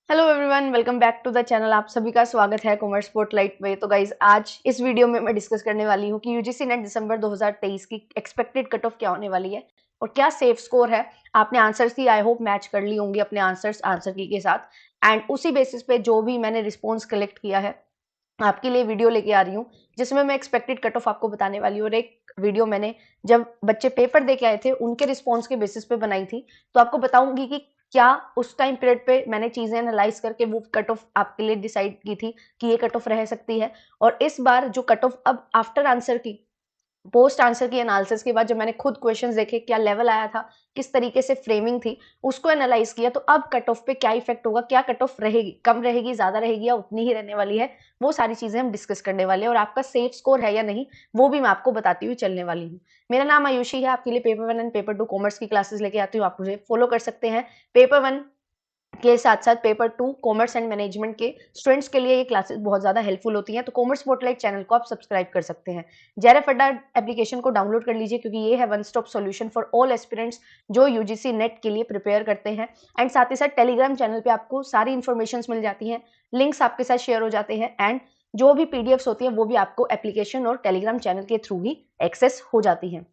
Hello everyone, welcome back to the channel. आप सभी का स्वागत है कॉमर्स स्पॉटलाइट में। तो गाइज, आज इस वीडियो में मैं डिस्कस करने वाली हूँ कि यूजीसी नेट दिसंबर 2023 की एक्सपेक्टेड कट ऑफ क्या होने वाली है और क्या सेफ स्कोर है। आपने आंसर्स की आई होप मैच कर ली होंगी अपने आंसर की के साथ, एंड उसी बेसिस पे जो भी मैंने रिस्पॉन्स कलेक्ट किया है आपके लिए वीडियो लेके आ रही हूँ, जिसमें मैं एक्सपेक्टेड कट ऑफ आपको बताने वाली हूँ। और एक वीडियो मैंने जब बच्चे पेपर दे के आए थे उनके रिस्पॉन्स के बेसिस पे बनाई थी, तो आपको बताऊंगी कि क्या उस टाइम पीरियड पे मैंने चीजें एनालाइज करके वो कट ऑफ आपके लिए डिसाइड की थी कि ये कट ऑफ रह सकती है। और इस बार जो कट ऑफ अब आफ्टर आंसर की पोस्ट आंसर की एनालिसिस के बाद जब मैंने खुद क्वेश्चंस देखे, क्या लेवल आया था, किस तरीके से फ्रेमिंग थी, उसको एनालाइज किया, तो अब कट ऑफ पे क्या इफेक्ट होगा, क्या कट ऑफ रहेगी, कम रहेगी, ज्यादा रहेगी या उतनी ही रहने वाली है, वो सारी चीजें हम डिस्कस करने वाले हैं। और आपका सेफ स्कोर है या नहीं वो भी मैं आपको बताती हुई चलने वाली हूँ। मेरा नाम आयुषी है, आपके लिए पेपर 1 एंड पेपर 2 कॉमर्स की क्लासेस लेके आती हूँ। आप मुझे फॉलो कर सकते हैं। पेपर 1 के साथ साथ पेपर 2 कॉमर्स एंड मैनेजमेंट के स्टूडेंट्स के लिए ये क्लासेस बहुत ज्यादा हेल्पफुल होती हैं। तो कॉमर्स स्पॉटलाइट चैनल को आप सब्सक्राइब कर सकते हैं। जेआरएफ अड्डा एप्लीकेशन को डाउनलोड कर लीजिए, क्योंकि ये है one stop solution for all aspirants जो यूजीसी नेट के लिए प्रिपेयर करते हैं। एंड साथ ही साथ टेलीग्राम चैनल पे आपको सारी इन्फॉर्मेशन मिल जाती हैं, लिंक्स आपके साथ शेयर हो जाते हैं, एंड जो भी पीडीएफ्स होती है वो भी आपको एप्लीकेशन और टेलीग्राम चैनल के थ्रू ही एक्सेस हो जाती है।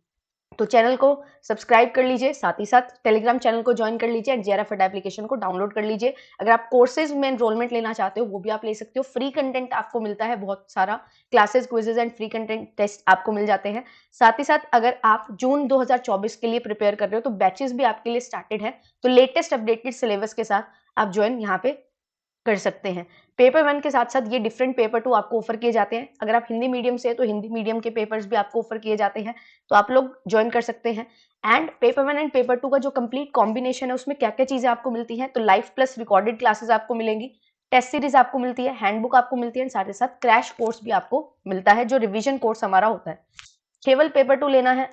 तो चैनल को सब्सक्राइब कर लीजिए, साथ ही साथ टेलीग्राम चैनल को ज्वाइन कर लीजिए, एंड जेआरएफ अड्डा एप्लीकेशन को डाउनलोड कर लीजिए। अगर आप कोर्सेज में एनरोलमेंट लेना चाहते हो वो भी आप ले सकते हो। फ्री कंटेंट आपको मिलता है बहुत सारा, classes, quizzes and free content test आपको मिल जाते हैं। साथ ही साथ अगर आप जून 2024 के लिए प्रिपेयर कर रहे हो तो बैचेस भी आपके लिए स्टार्टेड है। तो लेटेस्ट अपडेटेड सिलेबस के साथ आप ज्वाइन यहाँ पे कर सकते हैं। पेपर 1 के साथ साथ ये डिफरेंट पेपर 2 आपको ऑफर किए जाते हैं। अगर आप हिंदी मीडियम से है तो हिंदी मीडियम के पेपर्स भी आपको ऑफर किए जाते हैं, तो आप लोग ज्वाइन कर सकते हैं। एंड पेपर 1 एंड पेपर 2 का जो कंप्लीट कॉम्बिनेशन है उसमें क्या क्या चीजें आपको मिलती हैं, तो लाइव प्लस रिकॉर्डेड क्लासेस आपको मिलेंगी, टेस्ट सीरीज आपको मिलती है, हैंडबुक आपको मिलती है, साथ ही साथ क्रैश कोर्स भी आपको मिलता है जो रिविजन कोर्स हमारा होता है। केवल पेपर 2 लेना है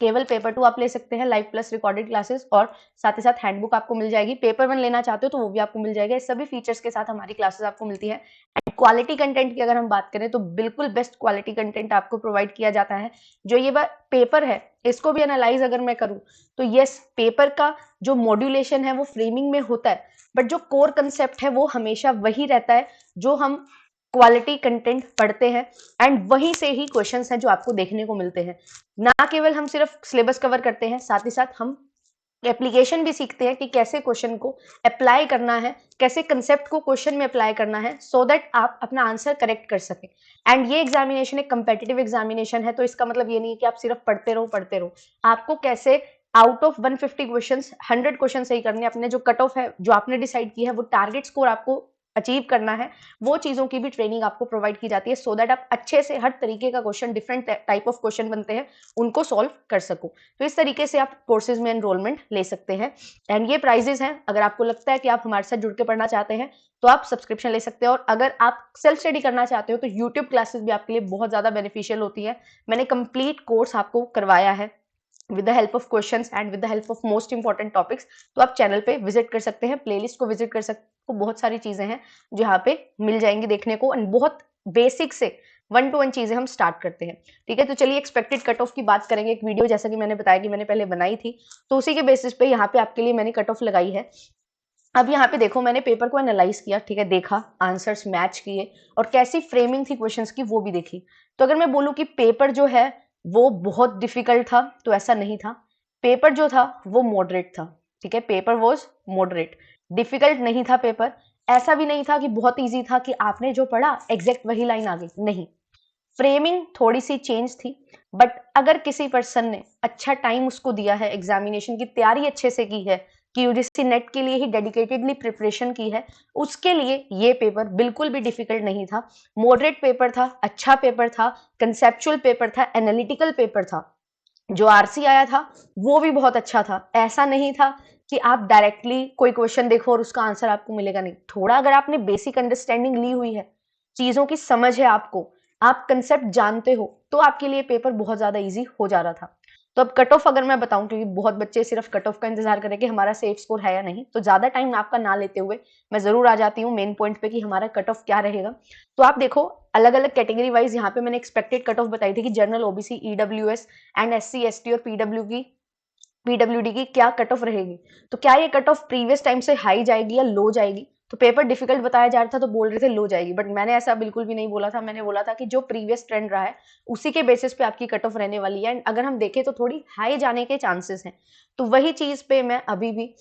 केवल पेपर 2 आप ले सकते हैं, लाइव प्लस रिकॉर्डेड क्लासेस, और साथ ही साथ हैंडबुक आपको मिल जाएगी। पेपर 1 लेना चाहते हो तो वो भी आपको मिल जाएगा। इस सभी फीचर्स के साथ हमारी क्लासेस आपको मिलती है। एंड क्वालिटी कंटेंट की अगर हम बात करें तो बिल्कुल बेस्ट क्वालिटी कंटेंट आपको प्रोवाइड किया जाता है। जो ये पेपर है इसको भी एनालाइज अगर मैं करूं तो यस, पेपर का जो मॉड्यूलेशन है वो फ्रेमिंग में होता है, बट जो कोर कंसेप्ट है वो हमेशा वही रहता है जो हम क्वालिटी कंटेंट पढ़ते हैं, एंड वहीं से ही क्वेश्चंस हैं जो आपको देखने को मिलते हैं। ना केवल हम सिर्फ सिलेबस कवर करते हैं, साथ ही साथ हम एप्लीकेशन भी सीखते हैं कि कैसे क्वेश्चन को अप्लाई करना है, कैसे कंसेप्ट को क्वेश्चन में अप्लाई करना है, सो दैट आप अपना आंसर करेक्ट कर सकें। एंड ये एग्जामिनेशन एक कंपेटिटिव एग्जामिनेशन है, तो इसका मतलब ये नहीं है कि आप सिर्फ पढ़ते रहो। आपको कैसे आउट ऑफ 150 क्वेश्चंस 100 क्वेश्चन सही करने, अपने जो कट ऑफ है जो आपने डिसाइड की है वो टारगेट स्कोर आपको अचीव करना है, वो चीजों की भी ट्रेनिंग आपको प्रोवाइड की जाती है, सो दैट आप अच्छे से हर तरीके का question, different type of question बनते हैं, उनको सॉल्व कर सको। तो इस तरीके से आप कोर्सेज में एनरोलमेंट ले सकते हैं। एंड ये प्राइजेस हैं, अगर आपको लगता है कि आप हमारे साथ जुड़ के पढ़ना चाहते हैं तो आप सब्सक्रिप्शन ले सकते हैं। और अगर आप सेल्फ स्टडी करना चाहते हो तो यूट्यूब क्लासेस भी आपके लिए बहुत ज्यादा बेनिफिशियल होती है। मैंने कंप्लीट कोर्स आपको करवाया है with the help of questions and with the help of most important topics. तो आप चैनल पे विजिट कर सकते हैं, प्लेलिस्ट को विजिट कर सकते हैं, बहुत सारी चीजें हैं जो यहाँ पे मिल जाएंगी देखने को, एंड बहुत बेसिक से 1 to 1 चीजें हम स्टार्ट करते हैं। ठीक है, तो चलिए एक्सपेक्टेड कट ऑफ की बात करेंगे। एक वीडियो जैसा कि मैंने बताया कि मैंने पहले बनाई थी, तो उसी के बेसिस पे यहाँ पे आपके लिए मैंने कट ऑफ लगाई है। अब यहाँ पे देखो, मैंने पेपर को एनालाइज किया, ठीक है, देखा, आंसर्स मैच किए, और कैसी फ्रेमिंग थी क्वेश्चंस की वो भी देखी। तो अगर मैं बोलूँ कि पेपर जो है वो बहुत डिफिकल्ट था, तो ऐसा नहीं था। पेपर जो था वो मॉडरेट था। ठीक है, पेपर वॉज मॉडरेट, डिफिकल्ट नहीं था पेपर। ऐसा भी नहीं था कि बहुत ईजी था कि आपने जो पढ़ा एग्जैक्ट वही लाइन आ गई, नहीं। फ्रेमिंग थोड़ी सी चेंज थी, बट अगर किसी पर्सन ने अच्छा टाइम उसको दिया है, एग्जामिनेशन की तैयारी अच्छे से की है, कि यूजीसी नेट के लिए ही डेडिकेटेडली प्रिपरेशन की है, उसके लिए ये पेपर बिल्कुल भी डिफिकल्ट नहीं था। मॉडरेट पेपर था, अच्छा पेपर था, कंसेप्चुअल पेपर था, एनालिटिकल पेपर था। जो आरसी आया था वो भी बहुत अच्छा था। ऐसा नहीं था कि आप डायरेक्टली कोई क्वेश्चन देखो और उसका आंसर आपको मिलेगा, नहीं। थोड़ा अगर आपने बेसिक अंडरस्टैंडिंग ली हुई है, चीजों की समझ है आपको, आप कंसेप्ट जानते हो, तो आपके लिए पेपर बहुत ज्यादा इजी हो जा रहा था। तो अब कट ऑफ अगर मैं बताऊं, क्योंकि बहुत बच्चे सिर्फ कट ऑफ का इंतजार करें कि हमारा सेफ स्कोर है या नहीं, तो ज्यादा टाइम आपका ना लेते हुए मैं जरूर आ जाती हूँ मेन पॉइंट पे कि हमारा कट ऑफ क्या रहेगा। तो आप देखो, अलग अलग कैटेगरी वाइज यहाँ पे मैंने एक्सपेक्टेड कट ऑफ बताई थी कि general, OBC, EWS and SC ST और पीडब्ल्यू की पीडब्ल्यूडी की क्या कट ऑफ रहेगी, तो क्या ये कट ऑफ प्रीवियस टाइम से हाई जाएगी या लो जाएगी। तो पेपर डिफिकल्ट बताया जा रहा था तो बोल रहे थे लो जाएगी, बट मैंने ऐसा बिल्कुल भी नहीं बोला था। मैंने बोला था कि जो प्रीवियस ट्रेंड रहा है उसी के बेसिस पे आपकी कट ऑफ रहने वाली है, एंड अगर हम देखें तो थोड़ी हाई जाने के चांसेस हैं। तो वही चीज पे मैं अभी भी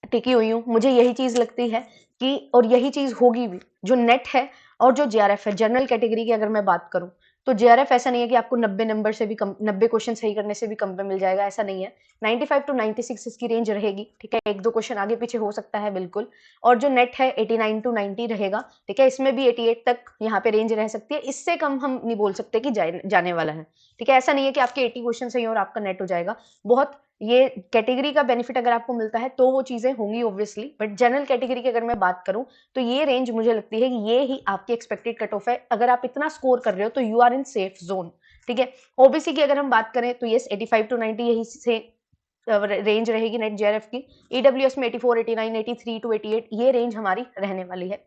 टिकी हुई हूँ। मुझे यही चीज लगती है कि, और यही चीज होगी भी, जो नेट है और जो जेआरएफ है, जनरल कैटेगरी की अगर मैं बात करूं तो जेआरएफ ऐसा नहीं है कि आपको 90 नंबर से भी कम, 90 क्वेश्चन सही करने से भी कम पे मिल जाएगा, ऐसा नहीं है। 95 टू 96 इसकी रेंज रहेगी, ठीक है। एक दो क्वेश्चन आगे पीछे हो सकता है बिल्कुल। और जो नेट है 89 टू 90 रहेगा, ठीक है। इसमें भी 88 तक यहाँ पे रेंज रह सकती है, इससे कम हम नहीं बोल सकते कि जाने वाला है, ठीक है। ऐसा नहीं है कि आपके 80 क्वेश्चन सही और आपका नेट हो जाएगा। बहुत ये कैटेगरी का बेनिफिट अगर आपको मिलता है तो वो चीजें होंगी ऑब्वियसली, बट जनरल कैटेगरी की अगर मैं बात करूं तो ये रेंज मुझे लगती है कि ये ही आपकी एक्सपेक्टेड कट ऑफ है। अगर आप इतना स्कोर कर रहे हो तो you are in safe zone, ठीक है। ओबीसी की अगर हम बात करें तो ये 85 टू 90 यही से रेंज रहेगी नेट जेआरएफ की। ईडब्ल्यूएस में 84, 89, 83 टू 88 ये रेंज हमारी रहने वाली है।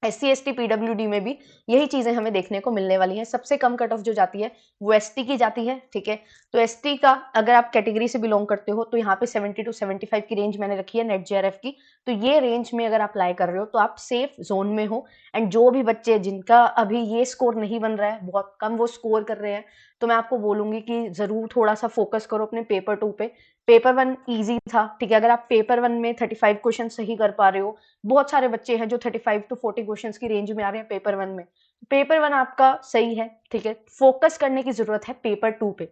SC ST PWD में भी यही चीजें हमें देखने को मिलने वाली हैं। सबसे कम कट ऑफ जो जाती है वो ST की जाती है, ठीक है। तो ST का अगर आप कैटेगरी से बिलोंग करते हो तो यहाँ पे 70 टू 75 की रेंज मैंने रखी है नेट जेआरएफ की। तो ये रेंज में अगर आप अप्लाई कर रहे हो तो आप सेफ जोन में हो। एंड जो भी बच्चे जिनका अभी ये स्कोर नहीं बन रहा है, बहुत कम वो स्कोर कर रहे हैं, तो मैं आपको बोलूंगी कि जरूर थोड़ा सा फोकस करो अपने पेपर 2 पे। पेपर 1 ईजी था, ठीक है। अगर आप पेपर 1 में 35 क्वेश्चन सही कर पा रहे हो, बहुत सारे बच्चे हैं जो 35 टू 40 क्वेश्चंस की रेंज में आ रहे हैं पेपर 1 में, पेपर 1 आपका सही है, ठीक है। फोकस करने की जरूरत है पेपर 2 पे।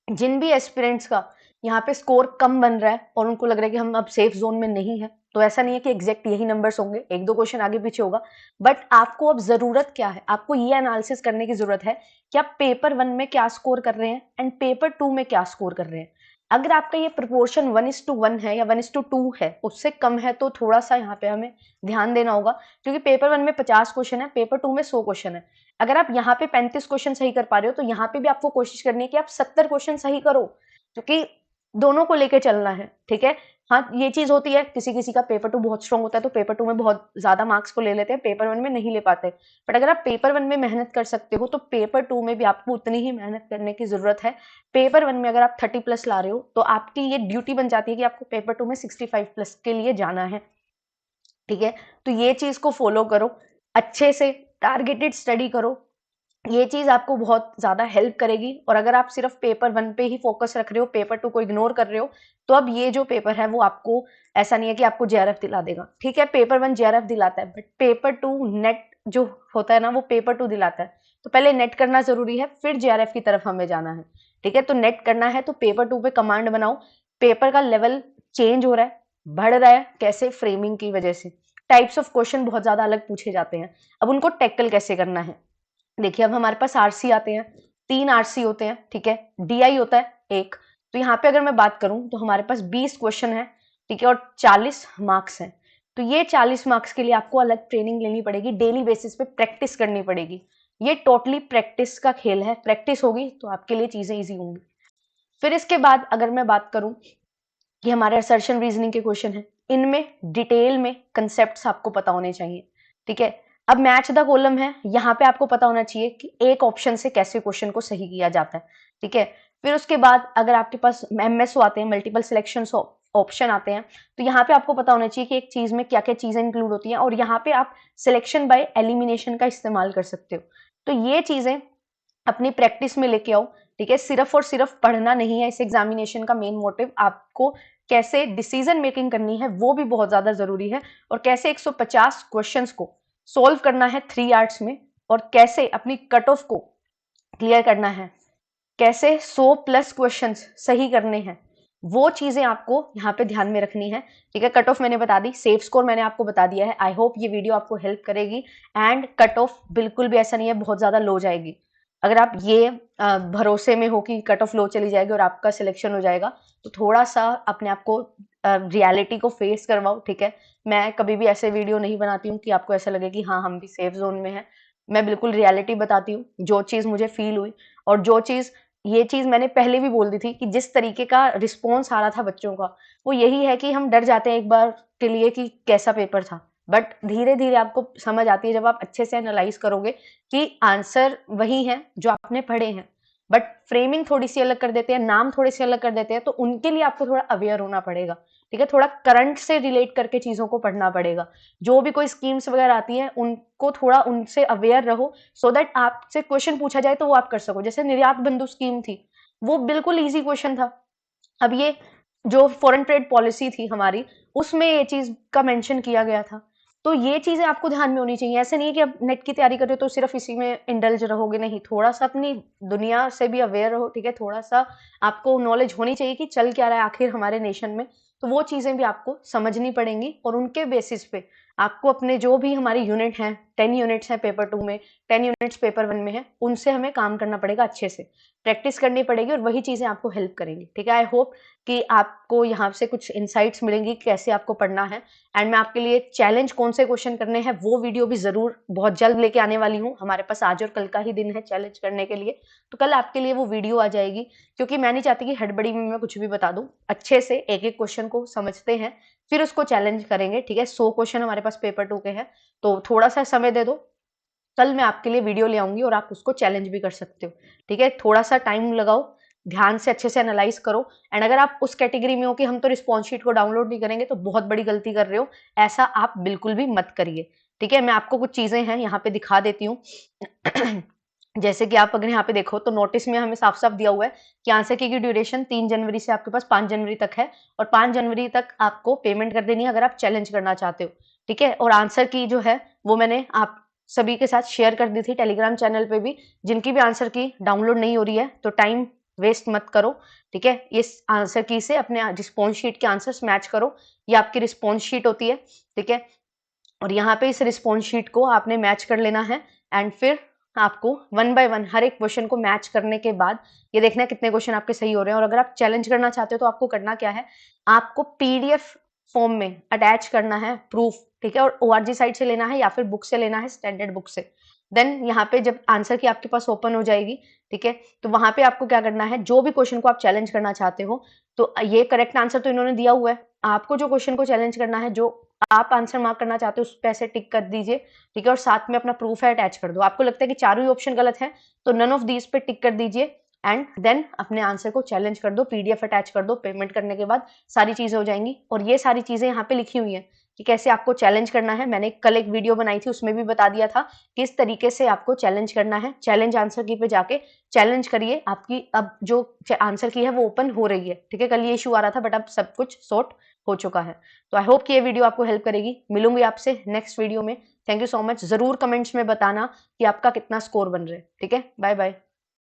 जिन भी एस्पिरेंट्स का यहाँ पे स्कोर कम बन रहा है और उनको लग रहा है कि हम अब सेफ जोन में नहीं है, तो ऐसा नहीं है कि एग्जैक्ट यही नंबर्स होंगे, एक दो क्वेश्चन आगे पीछे होगा, बट आपको अब जरूरत क्या है, आपको ये एनालिसिस करने की जरूरत है कि आप पेपर 1 में क्या स्कोर कर रहे हैं एंड पेपर 2 में क्या स्कोर कर रहे हैं। अगर आपका ये प्रोपोर्शन 1:1 है या 1:2 है, उससे कम है, तो थोड़ा सा यहाँ पे हमें ध्यान देना होगा, क्योंकि पेपर 1 में 50 क्वेश्चन है, पेपर 2 में 100 क्वेश्चन है। अगर आप यहाँ पे 35 क्वेश्चन सही कर पा रहे हो तो यहाँ पे भी आपको कोशिश करनी है कि आप 70 क्वेश्चन सही करो, क्योंकि दोनों को लेके चलना है, ठीक है। हाँ, ये चीज होती है, किसी किसी का पेपर 2 बहुत स्ट्रांग होता है तो पेपर 2 में बहुत ज्यादा मार्क्स को ले लेते हैं, पेपर 1 में नहीं ले पाते। बट अगर आप पेपर 1 में मेहनत कर सकते हो तो पेपर 2 में भी आपको उतनी ही मेहनत करने की जरूरत है। पेपर 1 में अगर आप 30 प्लस ला रहे हो तो आपकी ये ड्यूटी बन जाती है कि आपको पेपर 2 में 65 प्लस के लिए जाना है, ठीक है। तो ये चीज को फॉलो करो, अच्छे से टारगेटेड स्टडी करो, ये चीज आपको बहुत ज्यादा हेल्प करेगी। और अगर आप सिर्फ पेपर 1 पे ही फोकस रख रहे हो, पेपर 2 को इग्नोर कर रहे हो, तो अब ये जो पेपर है वो आपको, ऐसा नहीं है कि आपको जेआरएफ दिला देगा, ठीक है। पेपर 1 जेआरएफ दिलाता है, बट पेपर 2 नेट जो होता है ना, वो पेपर 2 दिलाता है। तो पहले नेट करना जरूरी है, फिर जेआरएफ की तरफ हमें जाना है, ठीक है। तो नेट करना है तो पेपर 2 पे कमांड बनाओ। पेपर का लेवल चेंज हो रहा है, बढ़ रहा है, कैसे? फ्रेमिंग की वजह से। टाइप्स ऑफ क्वेश्चन बहुत ज्यादा अलग पूछे जाते हैं, अब उनको टैकल कैसे करना है। देखिए, अब हमारे पास आरसी आते हैं, 3 आरसी होते हैं, ठीक है। डीआई होता है 1। तो यहाँ पे अगर मैं बात करूं तो हमारे पास 20 क्वेश्चन है, ठीक है, और 40 मार्क्स हैं। तो ये 40 मार्क्स के लिए आपको अलग ट्रेनिंग लेनी पड़ेगी, डेली बेसिस पे प्रैक्टिस करनी पड़ेगी। ये टोटली प्रैक्टिस का खेल है, प्रैक्टिस होगी तो आपके लिए चीजें ईजी होंगी। फिर इसके बाद अगर मैं बात करूं कि हमारे असर्शन रीजनिंग के क्वेश्चन है, इनमें डिटेल में कंसेप्ट्स आपको पता होने चाहिए, ठीक है। अब मैच द कॉलम है, यहाँ पे आपको पता होना चाहिए कि एक ऑप्शन से कैसे क्वेश्चन को सही किया जाता है, ठीक है। फिर उसके बाद अगर आपके पास MSO आते हैं, मल्टीपल सिलेक्शन ऑप्शन आते हैं, तो यहाँ पे आपको पता होना चाहिए कि एक चीज में क्या क्या चीजें इंक्लूड होती हैं, और यहाँ पे आप सिलेक्शन बाय एलिमिनेशन का इस्तेमाल कर सकते हो। तो ये चीजें अपनी प्रैक्टिस में लेके आओ, ठीक है। सिर्फ और सिर्फ पढ़ना नहीं है इस एग्जामिनेशन का मेन मोटिव, आपको कैसे डिसीजन मेकिंग करनी है वो भी बहुत ज्यादा जरूरी है, और कैसे 150 क्वेश्चंस को सोल्व करना है 3 आवर्स में, और कैसे अपनी कट ऑफ को क्लियर करना है, कैसे 100 प्लस क्वेश्चंस सही करने हैं, वो चीजें आपको यहाँ पे ध्यान में रखनी है, ठीक है। कट ऑफ मैंने बता दी, सेफ स्कोर मैंने आपको बता दिया है। आई होप ये वीडियो आपको हेल्प करेगी। एंड कट ऑफ बिल्कुल भी ऐसा नहीं है बहुत ज्यादा लो जाएगी। अगर आप ये भरोसे में हो कि कट ऑफ लो चली जाएगी और आपका सिलेक्शन हो जाएगा, तो थोड़ा सा अपने आप को रियलिटी को फेस करवाओ, ठीक है। मैं कभी भी ऐसे वीडियो नहीं बनाती हूँ कि आपको ऐसा लगे कि हाँ हम भी सेफ जोन में हैं। मैं बिल्कुल रियलिटी बताती हूँ, जो चीज मुझे फील हुई, और जो चीज, ये चीज मैंने पहले भी बोल दी थी कि जिस तरीके का रिस्पॉन्स आ रहा था बच्चों का, वो यही है कि हम डर जाते हैं एक बार के लिए कि कैसा पेपर था, बट धीरे धीरे आपको समझ आती है जब आप अच्छे से एनालाइज करोगे कि आंसर वही है जो आपने पढ़े हैं। बट फ्रेमिंग थोड़ी सी अलग कर देते हैं, नाम थोड़े से अलग कर देते हैं, तो उनके लिए आपको थोड़ा अवेयर होना पड़ेगा, ठीक है। थोड़ा करंट से रिलेट करके चीजों को पढ़ना पड़ेगा। जो भी कोई स्कीम्स वगैरह आती हैं उनको थोड़ा उनसे अवेयर रहो, सो दैट आपसे क्वेश्चन पूछा जाए तो वो आप कर सको। जैसे निर्यात बंधु स्कीम थी, वो बिल्कुल ईजी क्वेश्चन था। अब ये जो फॉरेन ट्रेड पॉलिसी थी हमारी, उसमें ये चीज का मेंशन किया गया था। तो ये चीजें आपको ध्यान में होनी चाहिए। ऐसे नहीं है कि अब नेट की तैयारी कर रहे हो तो सिर्फ इसी में इंडल्ज रहोगे, नहीं, थोड़ा सा अपनी दुनिया से भी अवेयर रहो, ठीक है। थोड़ा सा आपको नॉलेज होनी चाहिए कि चल क्या रहा है आखिर हमारे नेशन में। तो वो चीजें भी आपको समझनी पड़ेंगी, और उनके बेसिस पे आपको अपने जो भी हमारी यूनिट हैं, 10 यूनिट्स हैं पेपर 2 में, 10 यूनिट्स पेपर 1 में है, उनसे हमें काम करना पड़ेगा, अच्छे से प्रैक्टिस करनी पड़ेगी, और वही चीजें आपको हेल्प करेंगी, ठीक है। आई होप कि आपको यहाँ से कुछ इंसाइट्स मिलेंगी कैसे आपको पढ़ना है। एंड मैं आपके लिए चैलेंज कौन से क्वेश्चन करने हैं वो वीडियो भी जरूर बहुत जल्द लेके आने वाली हूँ। हमारे पास आज और कल का ही दिन है चैलेंज करने के लिए, तो कल आपके लिए वो वीडियो आ जाएगी, क्योंकि मैं नहीं चाहती कि हड़बड़ी में मैं कुछ भी बता दूं। अच्छे से एक एक क्वेश्चन को समझते हैं, फिर उसको चैलेंज करेंगे, ठीक है। 100 क्वेश्चन हमारे पास पेपर 2 के हैं, तो थोड़ा सा समय दे दो, कल मैं आपके लिए वीडियो ले आऊंगी और आप उसको चैलेंज भी कर सकते हो, ठीक है। थोड़ा सा टाइम लगाओ, ध्यान से अच्छे से एनालाइज करो। एंड अगर आप उस कैटेगरी में हो कि हम तो रिस्पॉन्स शीट को डाउनलोड नहीं करेंगे, तो बहुत बड़ी गलती कर रहे हो, ऐसा आप बिल्कुल भी मत करिए, ठीक है। मैं आपको कुछ चीजें हैं यहाँ पे दिखा देती हूँ। जैसे कि आप अगर यहाँ पे देखो तो नोटिस में हमें साफ साफ दिया हुआ है कि आंसर की ड्यूरेशन 3 जनवरी से आपके पास 5 जनवरी तक है, और 5 जनवरी तक आपको पेमेंट कर देनी है अगर आप चैलेंज करना चाहते हो, ठीक है। और आंसर की जो है वो मैंने आप सभी के साथ शेयर कर दी थी टेलीग्राम चैनल पे भी। जिनकी भी आंसर की डाउनलोड नहीं हो रही है तो टाइम वेस्ट मत करो, ठीक है। इस आंसर की से अपने रिस्पॉन्स शीट के आंसर्स मैच करो, ये आपकी रिस्पॉन्स शीट होती है, ठीक है। और यहाँ पे इस रिस्पॉन्स शीट को आपने मैच कर लेना है, एंड फिर आपको 1 बाय 1 हर एक क्वेश्चन को मैच करने के बाद ये देखना है कितने क्वेश्चन आपके सही हो रहे हैं। और अगर आप चैलेंज करना चाहते हो तो आपको करना क्या है, आपको पीडीएफ फॉर्म में अटैच करना है प्रूफ, ठीक है। और ओआरजी साइट से लेना है या फिर बुक से लेना है, स्टैंडर्ड बुक से। देन यहाँ पे जब आंसर की आपके पास ओपन हो जाएगी, ठीक है, तो वहां पे आपको क्या करना है, जो भी क्वेश्चन को आप चैलेंज करना चाहते हो, तो ये करेक्ट आंसर तो इन्होंने दिया हुआ है, आपको जो क्वेश्चन को चैलेंज करना है, जो आप आंसर मार्क करना चाहते हो उस पे ऐसे टिक कर दीजिए, ठीक है। और साथ में अपना प्रूफ है अटैच कर दो। आपको लगता है कि चारों ही ऑप्शन गलत है तो नन ऑफ दीज पे टिक कर दीजिए, एंड देन अपने आंसर को चैलेंज कर दो, पीडीएफ अटैच कर दो। पेमेंट करने के बाद सारी चीजें हो जाएंगी, और ये सारी चीजें यहाँ पे लिखी हुई हैं कि कैसे आपको चैलेंज करना है। मैंने कल एक वीडियो बनाई थी, उसमें भी बता दिया था किस तरीके से आपको चैलेंज करना है। चैलेंज आंसर की पे जाके चैलेंज करिए, आपकी अब जो आंसर की है वो ओपन हो रही है, ठीक है। कल ये इशू आ रहा था बट अब सब कुछ सॉर्ट हो चुका है। तो आई होप कि ये वीडियो आपको हेल्प करेगी। मिलूंगी आपसे नेक्स्ट वीडियो में। Thank you so much. जरूर कमेंट्स में बताना कि आपका कितना स्कोर बन रहा है, ठीक है। Bye bye.